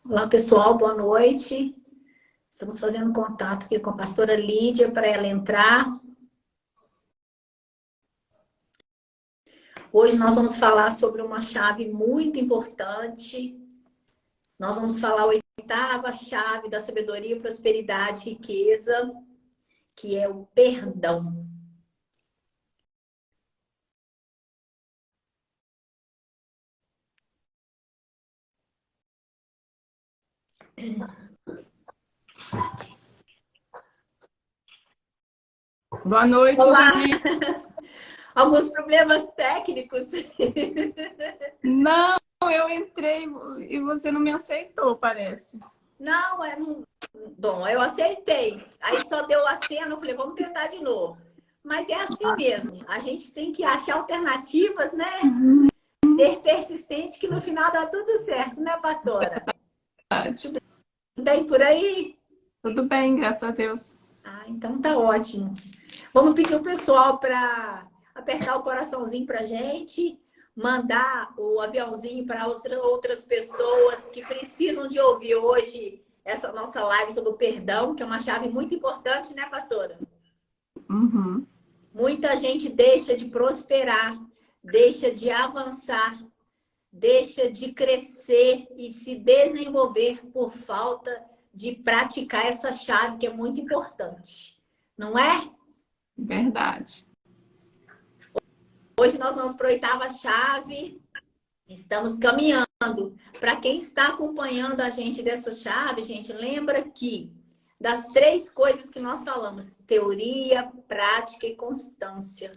Olá, pessoal, boa noite. Estamos fazendo contato aqui com a pastora Lídia para ela entrar. Hoje nós vamos falar sobre uma chave muito importante. Nós vamos falar a oitava chave da sabedoria, prosperidade e riqueza, que é o perdão. Boa noite, Olá! Jani. Alguns problemas técnicos. Não, eu entrei e você não me aceitou, parece. Não, bom, eu aceitei. Aí só deu a cena, eu falei, vamos tentar de novo. Mas é assim mesmo. A gente tem que achar alternativas, né? Ser persistente, que no final dá tudo certo, né, pastora? Verdade. Tudo bem por aí? Tudo bem, graças a Deus. Ah, então tá ótimo. Vamos pedir o pessoal para apertar o coraçãozinho pra gente, mandar o aviãozinho para outras pessoas que precisam de ouvir hoje essa nossa live sobre o perdão, que é uma chave muito importante, né, pastora? Uhum. Muita gente deixa de prosperar, deixa de avançar, deixa de crescer e se desenvolver por falta de praticar essa chave que é muito importante. Não é? Verdade. Hoje nós vamos para a oitava chave. Estamos caminhando. Para quem está acompanhando a gente dessa chave, gente, lembra que das três coisas que nós falamos, teoria, prática e constância.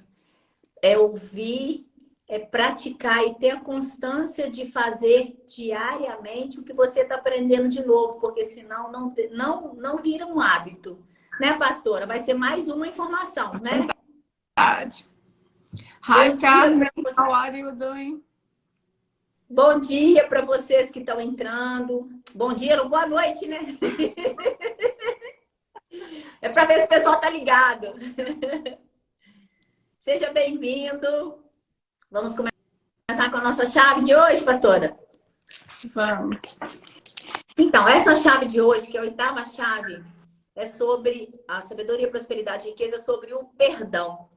É ouvir, é praticar e ter a constância de fazer diariamente o que você está aprendendo de novo, porque senão não vira um hábito. Né, pastora? Vai ser mais uma informação, né? Verdade. Hi, Bom dia Carmen. para você. How are you doing? Bom dia para vocês que estão entrando. Bom dia, não, boa noite, né? É para ver se o pessoal está ligado. Seja bem-vindo. Vamos começar com a nossa chave de hoje, pastora? Vamos. Então, essa chave de hoje, que é a oitava chave, é sobre a sabedoria, prosperidade e riqueza, sobre o perdão.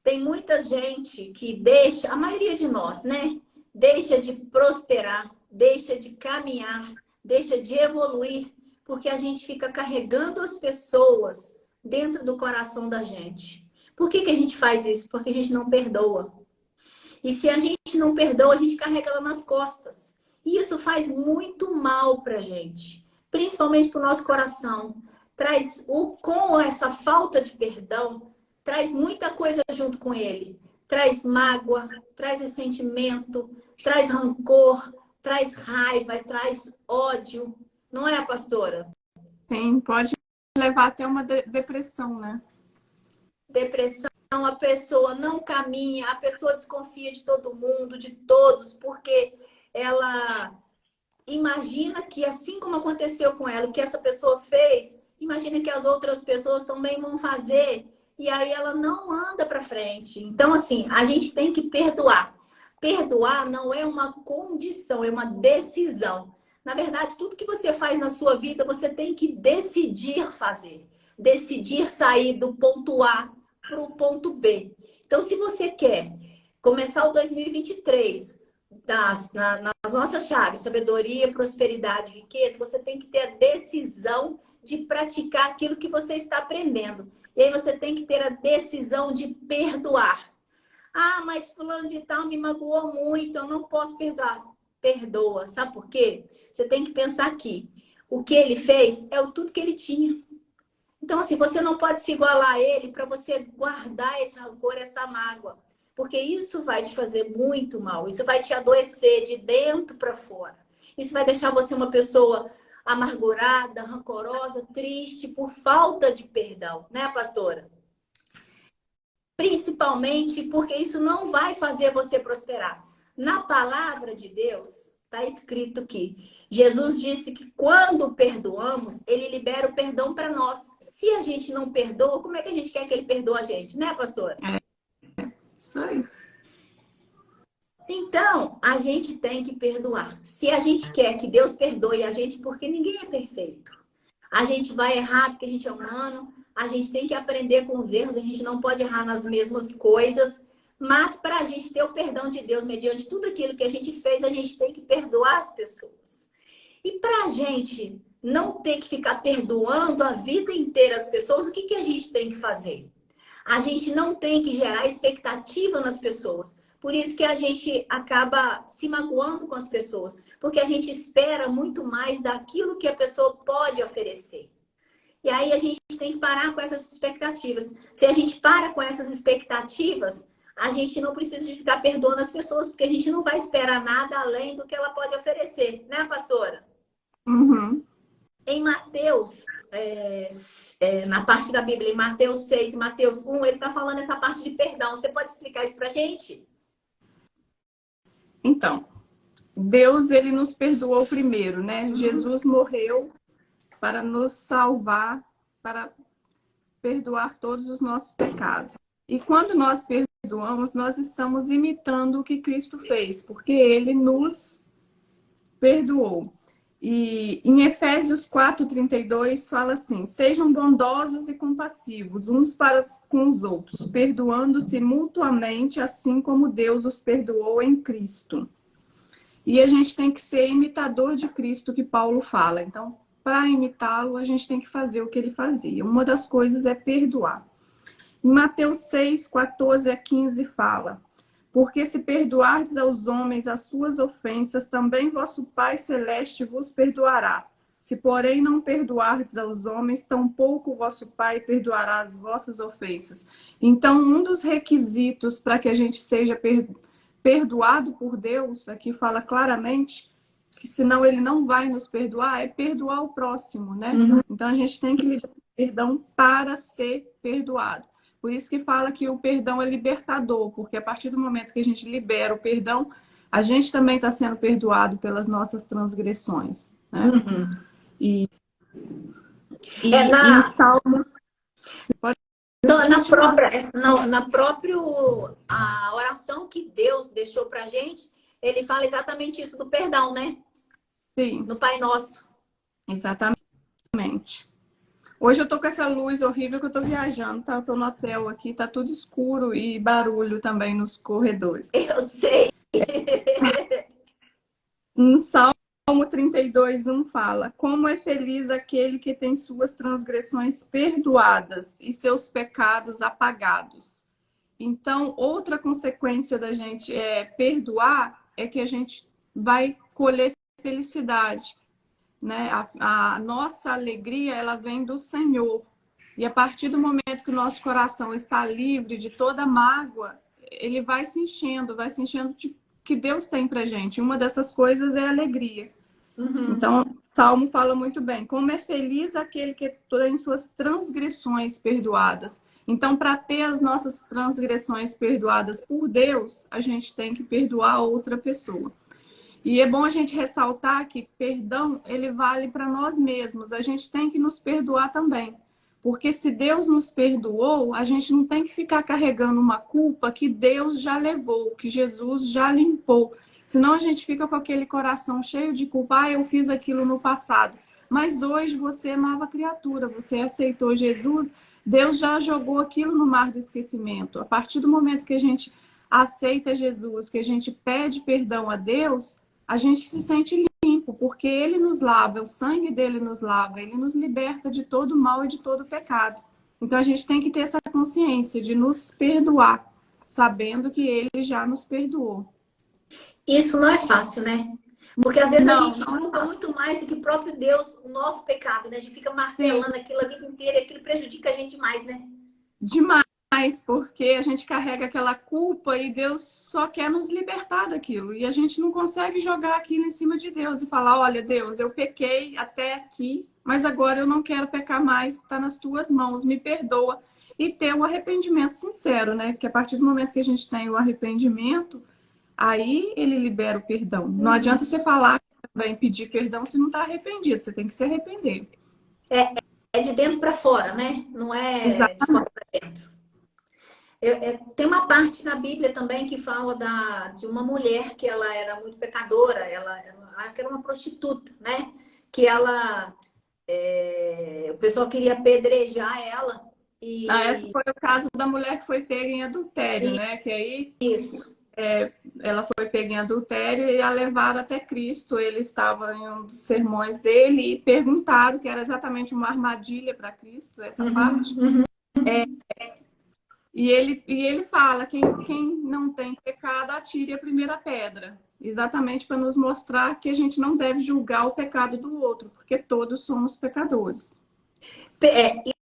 Tem muita gente que deixa, a maioria de nós, né? Deixa de prosperar, deixa de caminhar, deixa de evoluir, porque a gente fica carregando as pessoas dentro do coração da gente. Por que a gente faz isso? Porque a gente não perdoa. E se a gente não perdoa, a gente carrega ela nas costas. E isso faz muito mal pra gente, principalmente pro nosso coração. Com essa falta de perdão, traz muita coisa junto com ele. Traz mágoa, traz ressentimento, traz rancor, traz raiva, traz ódio. Não é, pastora? Sim, pode levar até uma depressão, né? Depressão, a pessoa não caminha, a pessoa desconfia de todo mundo, de todos, porque ela imagina que assim como aconteceu com ela, o que essa pessoa fez, imagina que as outras pessoas também vão fazer, e aí ela não anda para frente. Então, assim, a gente tem que perdoar. Perdoar não é uma condição, é uma decisão. Na verdade, tudo que você faz na sua vida, você tem que decidir fazer. Decidir sair do ponto A para o ponto B. Então, se você quer começar o 2023 nas nossas chaves, sabedoria, prosperidade, riqueza, você tem que ter a decisão de praticar aquilo que você está aprendendo. E aí você tem que ter a decisão de perdoar. Ah, mas fulano de tal me magoou muito, eu não posso perdoar. Perdoa. Sabe por quê? Você tem que pensar aqui. O que ele fez é o tudo que ele tinha. Então, assim, você não pode se igualar a ele para você guardar esse rancor, essa mágoa. Porque isso vai te fazer muito mal. Isso vai te adoecer de dentro para fora. Isso vai deixar você uma pessoa amargurada, rancorosa, triste, por falta de perdão. Né, pastora? Principalmente porque isso não vai fazer você prosperar. Na palavra de Deus, está escrito que Jesus disse que quando perdoamos, ele libera o perdão para nós. Se a gente não perdoa, como é que a gente quer que ele perdoe a gente? Né, pastora? Isso aí. Então, a gente tem que perdoar. Se a gente quer que Deus perdoe a gente, porque ninguém é perfeito. A gente vai errar porque a gente é humano, a gente tem que aprender com os erros, a gente não pode errar nas mesmas coisas, mas para a gente ter o perdão de Deus mediante tudo aquilo que a gente fez, a gente tem que perdoar as pessoas. E para a gente não ter que ficar perdoando a vida inteira as pessoas, o que, que a gente tem que fazer? A gente não tem que gerar expectativa nas pessoas. Por isso que a gente acaba se magoando com as pessoas. Porque a gente espera muito mais daquilo que a pessoa pode oferecer. E aí a gente tem que parar com essas expectativas. Se a gente para com essas expectativas, a gente não precisa de ficar perdoando as pessoas, porque a gente não vai esperar nada além do que ela pode oferecer. Né, pastora? Uhum. Em Mateus, na parte da Bíblia, em Mateus 6 e Mateus 1, ele está falando essa parte de perdão. Você pode explicar isso para a gente? Então, Deus, ele nos perdoou primeiro, né? Jesus morreu para nos salvar, para perdoar todos os nossos pecados. E quando nós perdoamos, nós estamos imitando o que Cristo fez, porque ele nos perdoou. E em Efésios 4:32 fala assim: sejam bondosos e compassivos uns para com os outros, perdoando-se mutuamente, assim como Deus os perdoou em Cristo. E a gente tem que ser imitador de Cristo, que Paulo fala. Então, para imitá-lo, a gente tem que fazer o que ele fazia. Uma das coisas é perdoar. Em Mateus 6:14-15 fala: porque se perdoardes aos homens as suas ofensas, também vosso Pai Celeste vos perdoará. Se, porém, não perdoardes aos homens, tampouco o vosso Pai perdoará as vossas ofensas. Então, um dos requisitos para que a gente seja perdoado por Deus, aqui fala claramente, que senão ele não vai nos perdoar, é perdoar o próximo, né? Uhum. Então, a gente tem que liberar perdão para ser perdoado. Por isso que fala que o perdão é libertador, porque a partir do momento que a gente libera o perdão, a gente também está sendo perdoado pelas nossas transgressões. Né? Uhum. E na... em Salmo... Na própria a oração que Deus deixou para a gente, ele fala exatamente isso do perdão, né? Sim. No Pai Nosso. Exatamente. Hoje eu tô com essa luz horrível que eu tô viajando, tá? Eu tô no hotel aqui, tá tudo escuro e barulho também nos corredores. Eu sei. Em Salmo 32:1 fala: como é feliz aquele que tem suas transgressões perdoadas e seus pecados apagados. Então, outra consequência da gente perdoar é que a gente vai colher felicidade. Né? A nossa alegria, ela vem do Senhor. E a partir do momento que o nosso coração está livre de toda mágoa, ele vai se enchendo de que Deus tem pra gente. Uma dessas coisas é a alegria. Uhum. Então, o Salmo fala muito bem: como é feliz aquele que tem suas transgressões perdoadas. Então, para ter as nossas transgressões perdoadas por Deus, a gente tem que perdoar outra pessoa. E é bom a gente ressaltar que perdão, ele vale para nós mesmos. A gente tem que nos perdoar também. Porque se Deus nos perdoou, a gente não tem que ficar carregando uma culpa que Deus já levou, que Jesus já limpou. Senão a gente fica com aquele coração cheio de culpa. Ah, eu fiz aquilo no passado. Mas hoje você é nova criatura, você aceitou Jesus, Deus já jogou aquilo no mar do esquecimento. A partir do momento que a gente aceita Jesus, que a gente pede perdão a Deus, a gente se sente limpo, porque ele nos lava, o sangue dele nos lava, ele nos liberta de todo mal e de todo pecado. Então a gente tem que ter essa consciência de nos perdoar, sabendo que ele já nos perdoou. Isso não é fácil, né? Porque às vezes a gente julga muito mais do que o próprio Deus, o nosso pecado, né? A gente fica martelando aquilo a vida inteira e aquilo prejudica a gente mais, né? Demais, porque a gente carrega aquela culpa e Deus só quer nos libertar daquilo. E a gente não consegue jogar aquilo em cima de Deus e falar: olha, Deus, eu pequei até aqui, mas agora eu não quero pecar mais, está nas tuas mãos, me perdoa. E ter um arrependimento sincero, né? Que a partir do momento que a gente tem o arrependimento, aí ele libera o perdão. Não adianta você falar também, pedir perdão se não está arrependido, você tem que se arrepender. É de dentro para fora, né? Não é de fora para dentro. Tem uma parte na Bíblia também que fala de uma mulher que ela era muito pecadora, ela era uma prostituta, né? Que o pessoal queria apedrejar ela. Não, esse E foi o caso da mulher que foi pega em adultério, né? Que aí isso. ela foi pega em adultério e a levaram até Cristo. Ele estava em um dos sermões dele e perguntaram que era exatamente uma armadilha para Cristo, essa parte. E ele fala, quem não tem pecado, atire a primeira pedra. Exatamente para nos mostrar que a gente não deve julgar o pecado do outro, porque todos somos pecadores.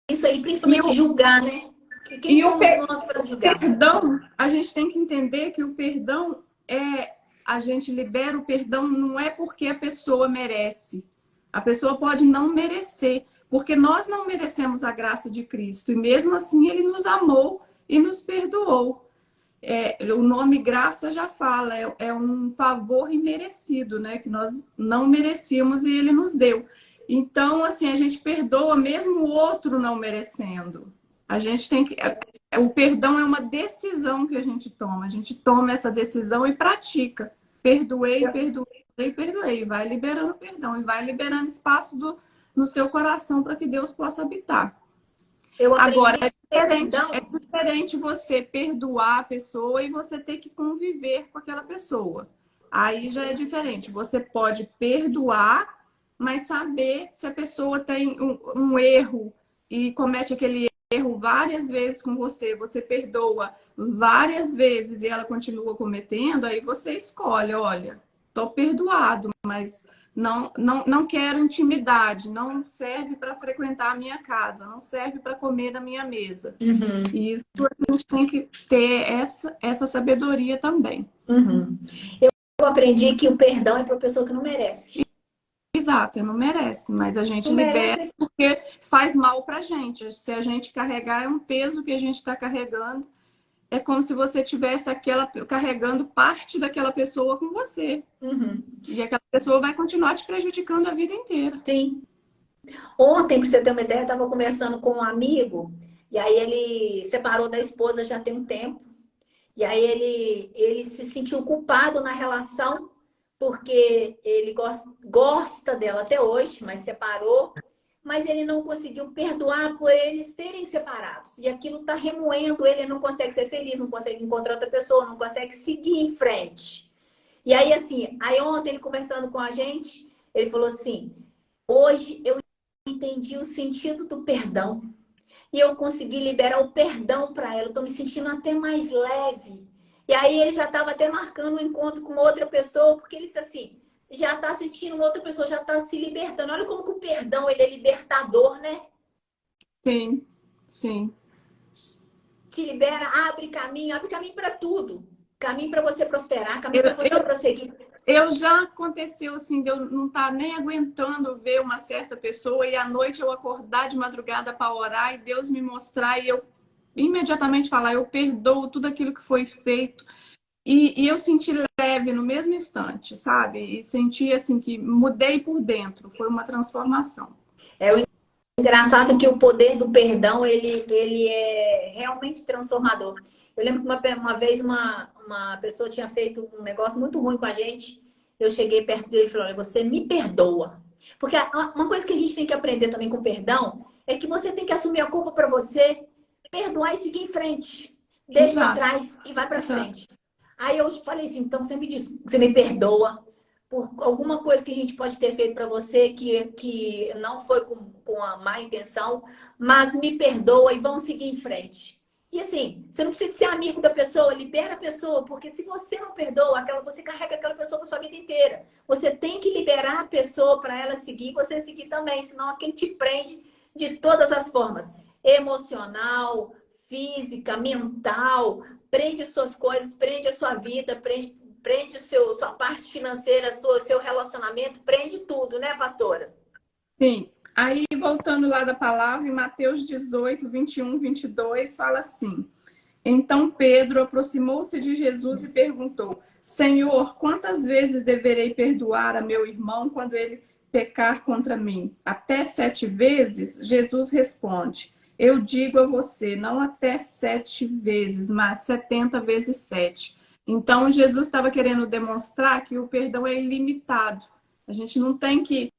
Isso aí, principalmente julgar, né? Quem somos nós para julgar? Perdão, a gente tem que entender que o perdão a gente libera o perdão não é porque a pessoa merece. A pessoa pode não merecer, porque nós não merecemos a graça de Cristo. E mesmo assim ele nos amou e nos perdoou. O nome graça já fala, é um favor imerecido, né? Que nós não merecíamos e ele nos deu. Então, assim, a gente perdoa mesmo o outro não merecendo. A gente tem que... O perdão é uma decisão que a gente toma. A gente toma essa decisão e pratica. Perdoei, perdoei, perdoei. Vai liberando perdão e vai liberando espaço no seu coração para que Deus possa habitar. Agora, é diferente você perdoar a pessoa e você ter que conviver com aquela pessoa. Aí já é diferente. Você pode perdoar, mas saber se a pessoa tem um erro e comete aquele erro várias vezes com você, você perdoa várias vezes e ela continua cometendo, aí você escolhe, olha, tô perdoado, mas não quero intimidade, não serve para frequentar a minha casa, não serve para comer na minha mesa. Uhum. E isso a gente tem que ter essa sabedoria também. Uhum. Eu aprendi que o perdão é para a pessoa que não merece. Exato, não merece, mas a gente libera porque faz mal pra gente. Se a gente carregar, é um peso que a gente está carregando. É como se você tivesse carregando parte daquela pessoa com você. Uhum. E aquela pessoa vai continuar te prejudicando a vida inteira. Sim. Ontem, para você ter uma ideia, eu estava conversando com um amigo, e aí ele separou da esposa já tem um tempo. E aí ele se sentiu culpado na relação, porque ele gosta dela até hoje, mas separou. Mas ele não conseguiu perdoar por eles terem separados. E aquilo está remoendo ele, não consegue ser feliz, não consegue encontrar outra pessoa, não consegue seguir em frente. E aí, assim, ontem ele conversando com a gente, ele falou assim, hoje eu entendi o sentido do perdão. E eu consegui liberar o perdão para ela. Eu estou me sentindo até mais leve. E aí ele já estava até marcando um encontro com outra pessoa, porque ele disse assim, já está sentindo outra pessoa, já está se libertando. Olha como que o perdão ele é libertador, né? Sim, sim. Te libera, abre caminho para tudo. Caminho para você prosperar, caminho para você prosseguir. Já aconteceu assim, de eu não estar nem aguentando ver uma certa pessoa e à noite eu acordar de madrugada para orar e Deus me mostrar e eu imediatamente falar, eu perdoo tudo aquilo que foi feito. E eu senti leve no mesmo instante, sabe? E senti assim que mudei por dentro, foi uma transformação. É o engraçado que o poder do perdão, ele é realmente transformador. Eu lembro que uma vez uma pessoa tinha feito um negócio muito ruim com a gente. Eu cheguei perto dele e falei, olha, você me perdoa. Porque uma coisa que a gente tem que aprender também com perdão é que você tem que assumir a culpa para você, perdoar e seguir em frente. Deixa para trás e vai para frente. Aí eu falei assim, então você me diz, você me perdoa por alguma coisa que a gente pode ter feito para você que não foi com a má intenção, mas me perdoa e vamos seguir em frente. E assim, você não precisa ser amigo da pessoa, libera a pessoa, porque se você não perdoa, você carrega aquela pessoa para sua vida inteira. Você tem que liberar a pessoa para ela seguir, você seguir também, senão aquele te prende de todas as formas. Emocional, física, mental, prende suas coisas, prende a sua vida, prende sua parte financeira, seu relacionamento, prende tudo, né, pastora? Sim. Aí, voltando lá da palavra, em Mateus 18, 21, 22, fala assim: então Pedro aproximou-se de Jesus e perguntou, Senhor, quantas vezes deverei perdoar a meu irmão quando ele pecar contra mim? Até 7 vezes? Jesus responde, Eu digo a você, não até 7 vezes, mas 70 vezes 7. Então, Jesus estava querendo demonstrar que o perdão é ilimitado. A gente não tem que,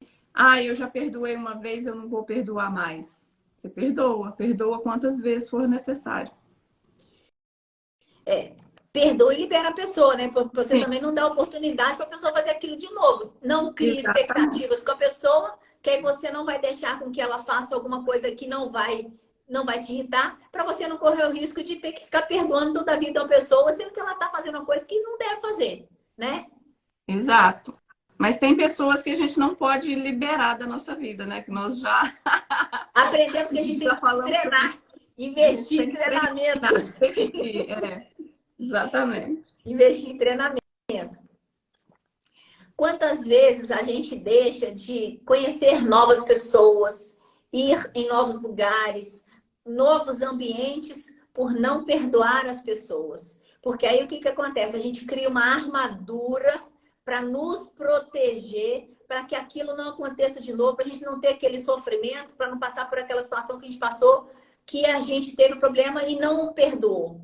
eu já perdoei uma vez, eu não vou perdoar mais. Você perdoa quantas vezes for necessário. Perdoa e libera a pessoa, né? Porque você Sim, também não dá oportunidade para a pessoa fazer aquilo de novo. Não crie exatamente. expectativas com a pessoa, que aí você não vai deixar com que ela faça alguma coisa que não vai te irritar, para você não correr o risco de ter que ficar perdoando toda a vida uma pessoa, sendo que ela está fazendo uma coisa que não deve fazer, né? Exato. Mas tem pessoas que a gente não pode liberar da nossa vida, né? Que nós já, Aprendemos que a gente tem já que falamos sobre treinar, isso. A gente investir em tem que treinamento. treinar, repetir. Exatamente. Investir em treinamento. Quantas vezes a gente deixa de conhecer novas pessoas, ir em novos lugares, novos ambientes, por não perdoar as pessoas? Porque aí o que acontece? A gente cria uma armadura para nos proteger, para que aquilo não aconteça de novo, para a gente não ter aquele sofrimento, para não passar por aquela situação que a gente passou, que a gente teve problema e não perdoou.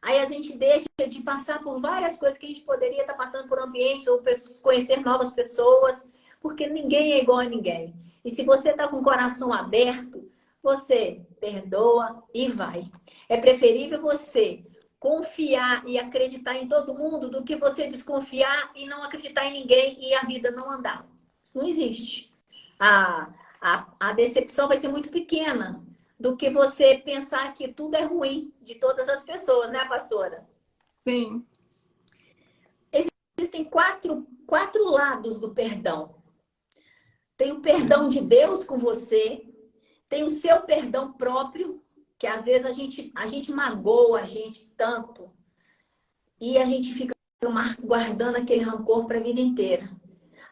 Aí a gente deixa de passar por várias coisas que a gente poderia estar passando por ambientes ou conhecer novas pessoas, porque ninguém é igual a ninguém. E se você está com o coração aberto, você perdoa e vai. É preferível você confiar e acreditar em todo mundo do que você desconfiar e não acreditar em ninguém e a vida não andar. Isso não existe. A decepção vai ser muito pequena do que você pensar que tudo é ruim de todas as pessoas, né, pastora? Sim, Existem quatro lados do perdão. Tem o perdão de Deus com você, tem o seu perdão próprio, que às vezes a gente magoa a gente tanto e a gente fica guardando aquele rancor para a vida inteira.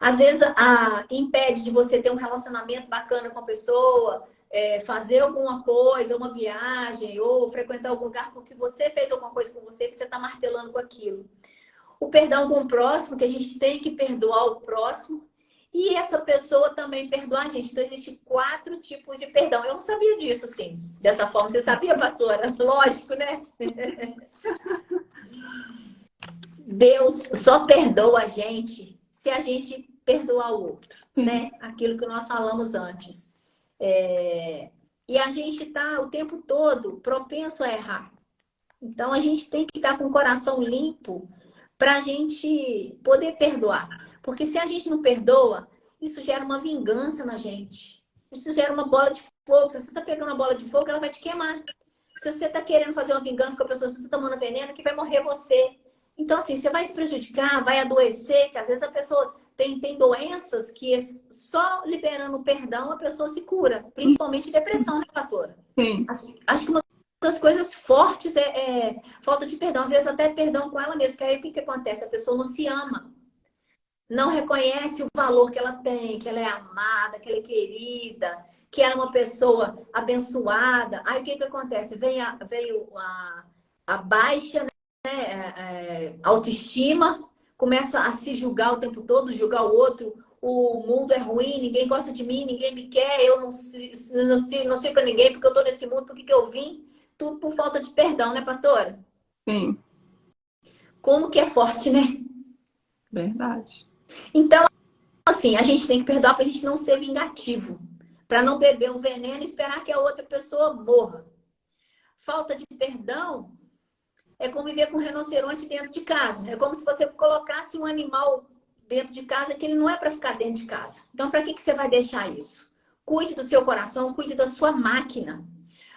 Às vezes impede de você ter um relacionamento bacana com a pessoa, fazer alguma coisa, uma viagem, ou frequentar algum lugar porque você fez alguma coisa com você e você está martelando com aquilo. O perdão com o próximo, que a gente tem que perdoar o próximo, e essa pessoa também perdoar a gente. Então, existem 4 tipos de perdão. Eu não sabia disso, sim. Dessa forma, você sabia, pastora? Lógico, né? Deus só perdoa a gente se a gente perdoar o outro, né? Aquilo que nós falamos antes. E a gente está o tempo todo propenso a errar. Então, a gente tem que estar com o coração limpo para a gente poder perdoar. Porque se a gente não perdoa, isso gera uma vingança na gente. Isso gera uma bola de fogo. Se você está pegando uma bola de fogo, ela vai te queimar. Se você está querendo fazer uma vingança com a pessoa, você está tomando veneno, que vai morrer você. Então, assim, você vai se prejudicar, vai adoecer, que às vezes a pessoa tem doenças que só liberando o perdão a pessoa se cura. Principalmente depressão, né, pastora? sim. Acho que uma das coisas fortes é falta de perdão. Às vezes até perdão com ela mesma. Que aí o que acontece? A pessoa não se ama. Não reconhece o valor que ela tem, que ela é amada, que ela é querida, que ela é uma pessoa abençoada. Aí o que acontece? Veio a baixa, autoestima, começa a se julgar o tempo todo, julgar o outro. O mundo é ruim, ninguém gosta de mim, ninguém me quer, eu não sirvo para ninguém porque eu estou nesse mundo, por que eu vim? Tudo por falta de perdão, né, pastora? Sim, Como que é forte, né? verdade. Então, assim, a gente tem que perdoar para a gente não ser vingativo, para não beber o veneno e esperar que a outra pessoa morra. Falta de perdão é como viver com um rinoceronte dentro de casa. É como se você colocasse um animal dentro de casa que ele não é para ficar dentro de casa. Então, para que você vai deixar isso? Cuide do seu coração, cuide da sua máquina.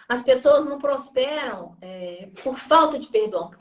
As pessoas não prosperam por falta de perdão,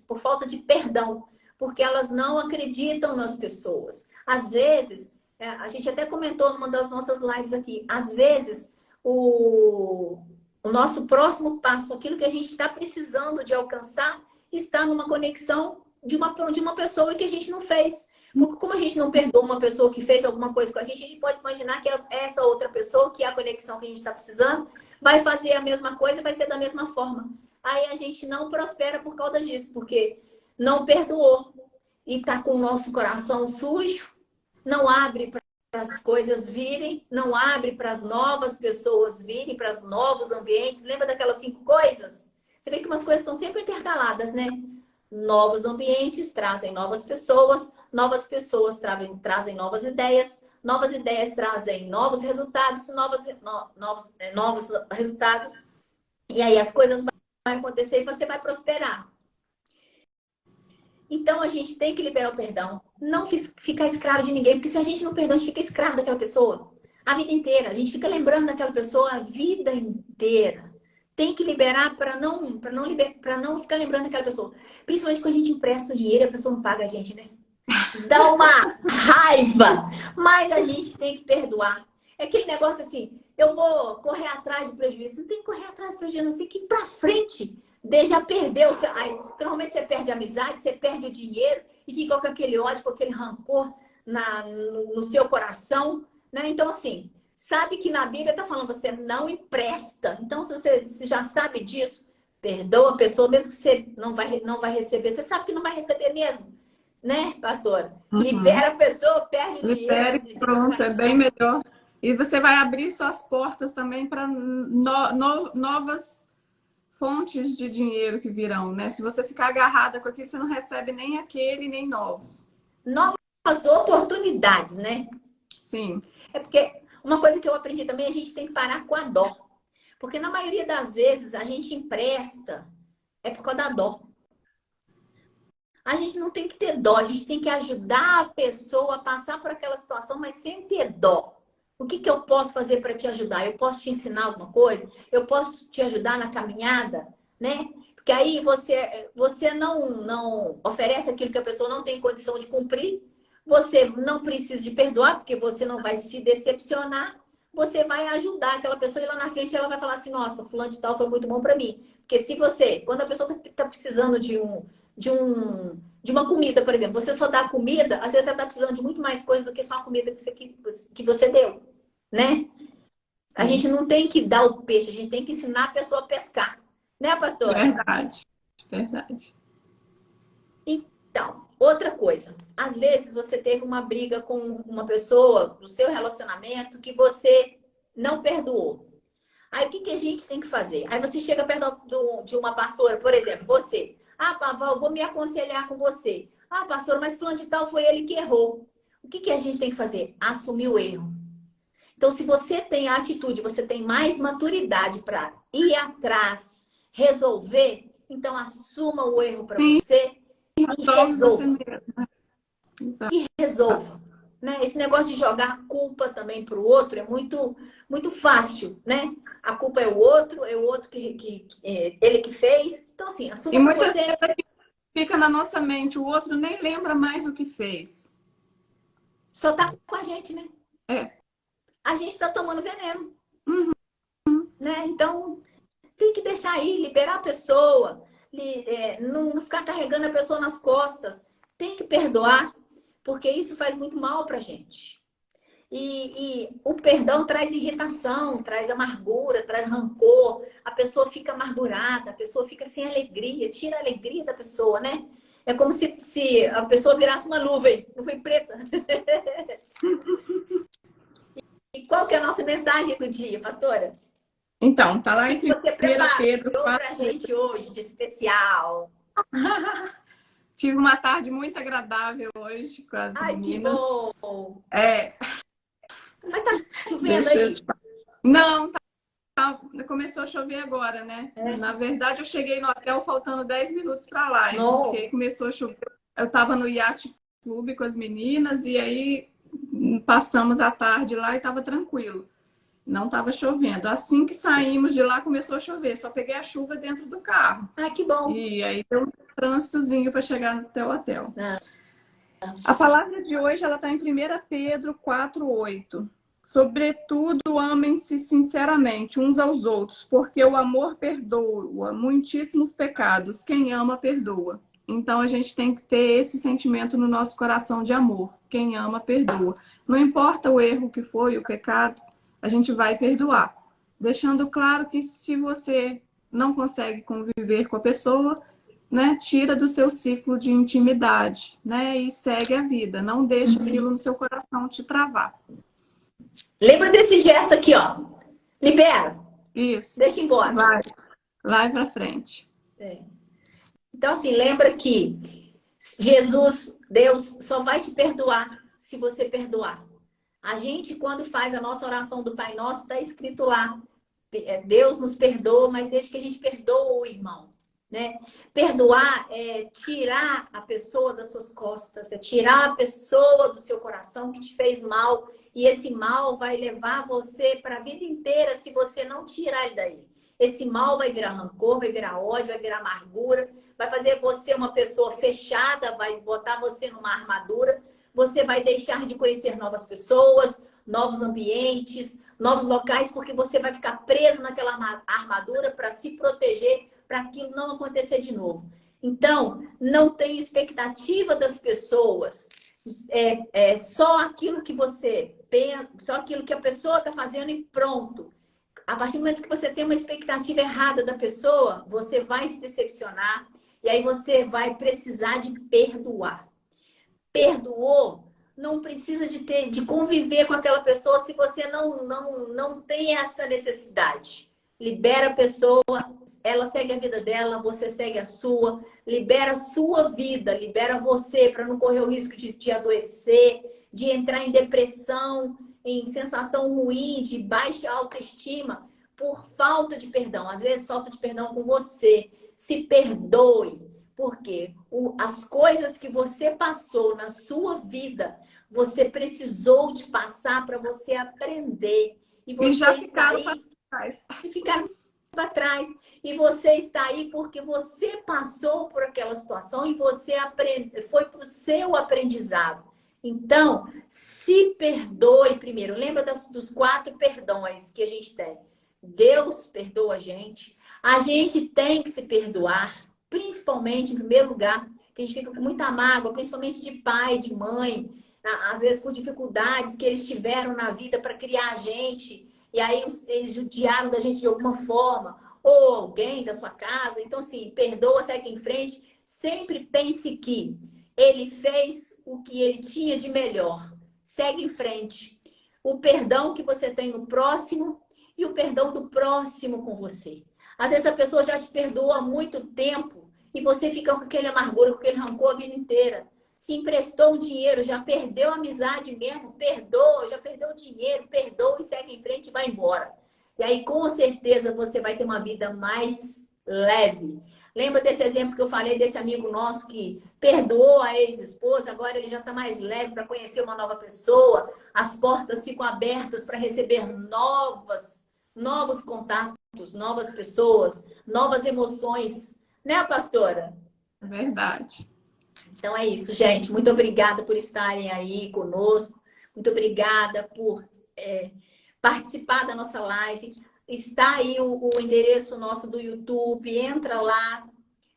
por falta de perdão, porque elas não acreditam nas pessoas. Às vezes, a gente até comentou numa das nossas lives aqui, às vezes o nosso próximo passo, aquilo que a gente está precisando de alcançar, está numa conexão de uma pessoa que a gente não fez. Porque como a gente não perdoa uma pessoa que fez alguma coisa com a gente pode imaginar que essa outra pessoa, que é a conexão que a gente está precisando, vai fazer a mesma coisa, vai ser da mesma forma. Aí a gente não prospera por causa disso, porque não perdoou. E está com o nosso coração sujo, não abre as coisas virem, não abre para as novas pessoas virem, para os novos ambientes. Lembra daquelas 5 coisas? Você vê que umas coisas estão sempre intercaladas, né? Novos ambientes trazem novas pessoas trazem novas ideias trazem novos resultados, novos resultados. E aí as coisas vão acontecer e você vai prosperar. Então, a gente tem que liberar o perdão. Não ficar escravo de ninguém. Porque se a gente não perdoa, a gente fica escravo daquela pessoa. A vida inteira. A gente fica lembrando daquela pessoa a vida inteira. Tem que liberar para não ficar lembrando daquela pessoa. Principalmente quando a gente empresta o dinheiro e a pessoa não paga a gente, né? Dá uma raiva. Mas a gente tem que perdoar. É aquele negócio assim, eu vou correr atrás do prejuízo. Não tem que correr atrás do prejuízo, não tem que ir para frente. Já perdeu. Normalmente você perde a amizade, você perde o dinheiro e fica com aquele ódio, com aquele rancor no seu coração, né? Então, assim, sabe que na Bíblia está falando, você não empresta. Então, se você já sabe disso, perdoa a pessoa, mesmo que você não vai receber. Você sabe que não vai receber mesmo, né, pastora? Libera a pessoa, perde o Libera, dinheiro. pronto, é bem melhor. E você vai abrir suas portas também para novas fontes de dinheiro que virão, né? Se você ficar agarrada com aquilo, você não recebe nem aquele, nem novos. Novas oportunidades, né? Sim. É porque uma coisa que eu aprendi também, a gente tem que parar com a dó. Porque na maioria das vezes a gente empresta é por causa da dó. A gente não tem que ter dó, a gente tem que ajudar a pessoa a passar por aquela situação, mas sem ter dó. O que eu posso fazer para te ajudar? Eu posso te ensinar alguma coisa? Eu posso te ajudar na caminhada, né? Porque aí você não oferece aquilo que a pessoa não tem condição de cumprir. Você não precisa de perdoar, porque você não vai se decepcionar. Você vai ajudar aquela pessoa e lá na frente ela vai falar assim, nossa, fulano de tal foi muito bom para mim. Porque quando a pessoa está precisando de uma comida, por exemplo, você só dá comida, às vezes você está precisando de muito mais coisa do que só a comida que você deu, né? A gente não tem que dar o peixe, a gente tem que ensinar a pessoa a pescar, né, pastora? Verdade, verdade. Então, outra coisa, às vezes você teve uma briga com uma pessoa no seu relacionamento que você não perdoou. Aí o que a gente tem que fazer? Aí você chega perto de uma pastora, por exemplo, você. Ah, Paval, vou me aconselhar com você. Ah, pastor, mas fulano de tal foi ele que errou. O que a gente tem que fazer? Assumir o erro. Então, se você tem a atitude, você tem mais maturidade para ir atrás, resolver, então assuma o erro para você e resolva. E resolva. Né? Esse negócio de jogar a culpa também para o outro é muito, muito fácil, né? A culpa é o outro que ele que fez. Então, assim, assuma e muitas você. vezes fica na nossa mente, o outro nem lembra mais o que fez. Só tá com a gente, né? É. A gente tá tomando veneno. Uhum. Né? Então, tem que deixar aí, liberar a pessoa, não ficar carregando a pessoa nas costas. Tem que perdoar, porque isso faz muito mal pra gente. E o perdão traz irritação, traz amargura, traz rancor. A pessoa fica amargurada, a pessoa fica sem alegria, tira a alegria da pessoa, né? É como se a pessoa virasse uma nuvem preta. E qual que é a nossa mensagem do dia, pastora? Então, tá lá em 1 Pedro 4. Pra gente hoje, de especial. Tive uma tarde muito agradável hoje com as meninas. Que bom! É. Mas tá chovendo aí? Não, começou a chover agora, né? É. Na verdade, eu cheguei no hotel faltando 10 minutos para lá. Porque começou a chover. Eu tava no Yacht Clube com as meninas e aí passamos a tarde lá e tava tranquilo. Não tava chovendo. Assim que saímos de lá, começou a chover. Só peguei a chuva dentro do carro. Ah, que bom! E aí deu um trânsitozinho para chegar até o hotel. A palavra de hoje ela está em 1 Pedro 4:8. Sobretudo, amem-se sinceramente uns aos outros, porque o amor perdoa muitíssimos pecados. Quem ama, perdoa. Então, a gente tem que ter esse sentimento no nosso coração de amor. Quem ama, perdoa. Não importa o erro que foi, o pecado, a gente vai perdoar. Deixando claro que se você não consegue conviver com a pessoa, né, tira do seu ciclo de intimidade, né, e segue a vida. Não deixe aquilo no seu coração te travar. Lembra desse gesto aqui, ó. Libera. Isso. Deixa embora. Vai para frente. É. Então, assim, lembra que Jesus, Deus, só vai te perdoar se você perdoar. A gente, quando faz a nossa oração do Pai Nosso, está escrito lá, Deus nos perdoa, mas desde que a gente perdoa o irmão, né? Perdoar é tirar a pessoa das suas costas, é tirar a pessoa do seu coração que te fez mal, e esse mal vai levar você para a vida inteira se você não tirar ele daí. Esse mal vai virar rancor, vai virar ódio, vai virar amargura, vai fazer você uma pessoa fechada, vai botar você numa armadura, você vai deixar de conhecer novas pessoas, novos ambientes, novos locais, porque você vai ficar preso naquela armadura para se proteger, para aquilo não acontecer de novo. Então, não tem expectativa das pessoas. Só aquilo que você pensa, só aquilo que a pessoa está fazendo e pronto. A partir do momento que você tem uma expectativa errada da pessoa, você vai se decepcionar e aí você vai precisar de perdoar. Perdoou, não precisa de conviver com aquela pessoa se você não tem essa necessidade. Libera a pessoa, ela segue a vida dela, você segue a sua. Libera a sua vida, libera você para não correr o risco de adoecer, de entrar em depressão, em sensação ruim, de baixa autoestima, por falta de perdão. Às vezes, falta de perdão com você. Se perdoe. Porque as coisas que você passou na sua vida, você precisou de passar para você aprender. E você já está aí para trás. E ficaram para trás. E você está aí porque você passou por aquela situação e você foi para o seu aprendizado. Então, se perdoe primeiro. Lembra dos 4 perdões que a gente tem. Deus perdoa a gente tem que se perdoar. Principalmente, em primeiro lugar, que a gente fica com muita mágoa, principalmente de pai, de mãe, às vezes por dificuldades que eles tiveram na vida para criar a gente, e aí eles judiaram da gente de alguma forma, ou alguém da sua casa. Então, assim, perdoa, segue em frente. Sempre pense que ele fez o que ele tinha de melhor. Segue em frente. O perdão que você tem no próximo e o perdão do próximo com você. Às vezes a pessoa já te perdoou há muito tempo e você fica com aquele amargura, com aquele rancor a vida inteira. Se emprestou um dinheiro, já perdeu a amizade mesmo, perdoa, já perdeu o dinheiro, perdoa e segue em frente e vai embora. E aí, com certeza, você vai ter uma vida mais leve. Lembra desse exemplo que eu falei desse amigo nosso que perdoou a ex-esposa, agora ele já está mais leve para conhecer uma nova pessoa, as portas ficam abertas para receber novos contatos, novas pessoas, novas emoções. Né, pastora? Verdade. Então é isso, gente. Muito obrigada por estarem aí conosco. Muito obrigada por participar da nossa live. Está aí o endereço nosso do YouTube. Entra lá,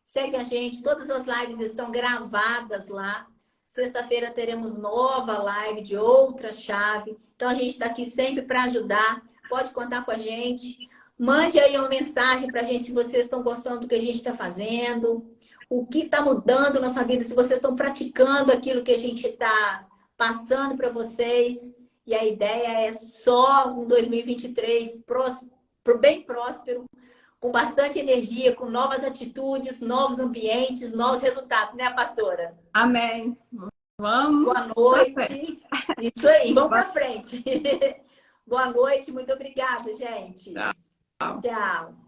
segue a gente. Todas as lives estão gravadas lá. Sexta-feira teremos nova live de outra chave. Então a gente está aqui sempre para ajudar. Pode contar com a gente. Mande aí uma mensagem para a gente se vocês estão gostando do que a gente está fazendo. O que está mudando na sua vida, se vocês estão praticando aquilo que a gente está passando para vocês. E a ideia é só um 2023 bem próspero, com bastante energia, com novas atitudes, novos ambientes, novos resultados, né, pastora? Amém. Vamos. Boa noite. Isso aí, vamos para frente. Boa noite, muito obrigada, gente. Tchau. Tchau.